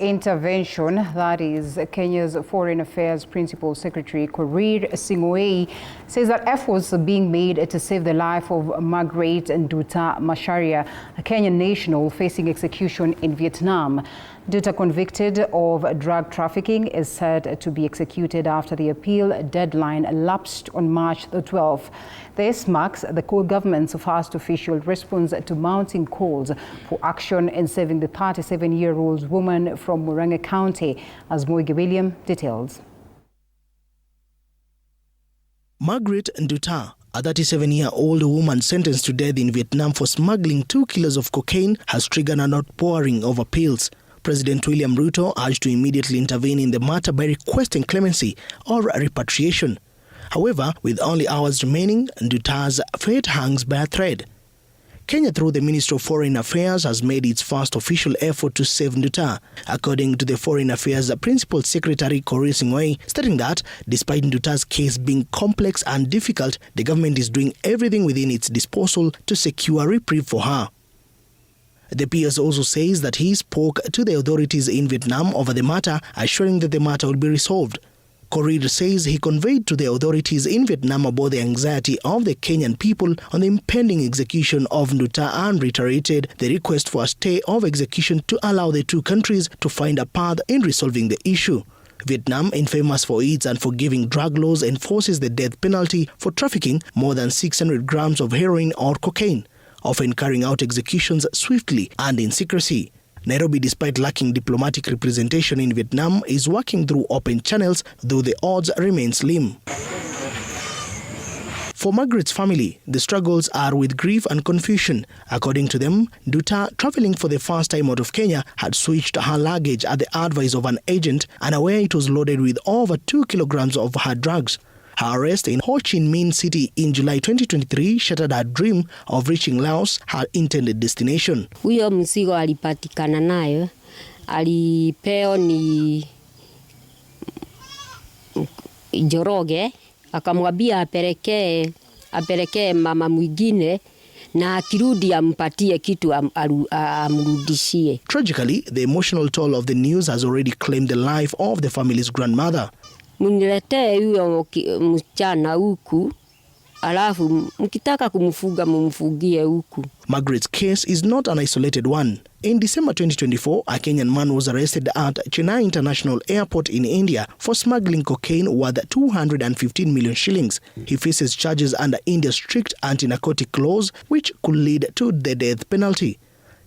intervention. That is, Kenya's Foreign Affairs Principal Secretary Korir Sing'oei says that efforts are being made to save the life of Margaret Nduta Macharia, a Kenyan national facing execution in Vietnam. Nduta, convicted of drug trafficking, is said to be executed after the appeal deadline lapsed on March the 12th. This marks the government's first official response to mounting calls for action in saving the 37-year-old woman from Murang'a County, as Moige William details. Margaret Nduta, a 37-year-old woman sentenced to death in Vietnam for smuggling 2 kilos of cocaine, has triggered an outpouring of appeals. President William Ruto urged to immediately intervene in the matter by requesting clemency or repatriation. However, with only hours remaining, Nduta's fate hangs by a thread. Kenya, through the Ministry of Foreign Affairs, has made its first official effort to save Nduta, according to the Foreign Affairs Principal Secretary Korir Sing'oei, stating that despite Nduta's case being complex and difficult, the government is doing everything within its disposal to secure reprieve for her. The PS also says that he spoke to the authorities in Vietnam over the matter, assuring that the matter will be resolved. Korir says he conveyed to the authorities in Vietnam about the anxiety of the Kenyan people on the impending execution of Nduta and reiterated the request for a stay of execution to allow the two countries to find a path in resolving the issue. Vietnam, infamous for its unforgiving drug laws, enforces the death penalty for trafficking more than 600 grams of heroin or cocaine, often carrying out executions swiftly and in secrecy. Nairobi, despite lacking diplomatic representation in Vietnam, is working through open channels, though the odds remain slim. For Margaret's family, the struggles are with grief and confusion. According to them, Nduta, traveling for the first time out of Kenya, had switched her luggage at the advice of an agent, unaware it was loaded with over 2 kilograms of hard drugs. Her arrest in Ho Chi Minh City in July 2023 shattered her dream of reaching Laos, her intended destination. Huyo mzigo alipatikana nayo, alipeo ni Joroge, akamwambia apelekee mama mwingine na akirudi ampatie kitu amrudishie. Tragically, the emotional toll of the news has already claimed the life of the family's grandmother. Muniletee huyo msichana huku, alafu mkitaka kumfuga mumfugie huku. Margaret's case is not an isolated one. In December 2024, a Kenyan man was arrested at Chennai International Airport in India for smuggling cocaine worth 215 million shillings. He faces charges under India's strict anti-narcotic laws, which could lead to the death penalty.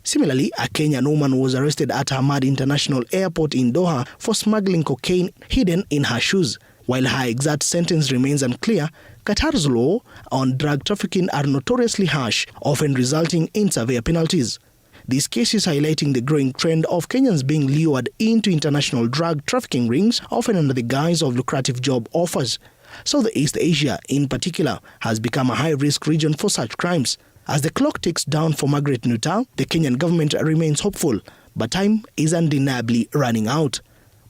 Similarly, a Kenyan woman was arrested at Hamad International Airport in Doha for smuggling cocaine hidden in her shoes. While her exact sentence remains unclear, Qatar's law on drug trafficking are notoriously harsh, often resulting in severe penalties. These cases highlighting the growing trend of Kenyans being lured into international drug trafficking rings, often under the guise of lucrative job offers. Southeast Asia, in particular, has become a high-risk region for such crimes. As the clock ticks down for Margaret Nduta, the Kenyan government remains hopeful, but time is undeniably running out.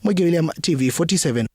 Moige William, TV 47.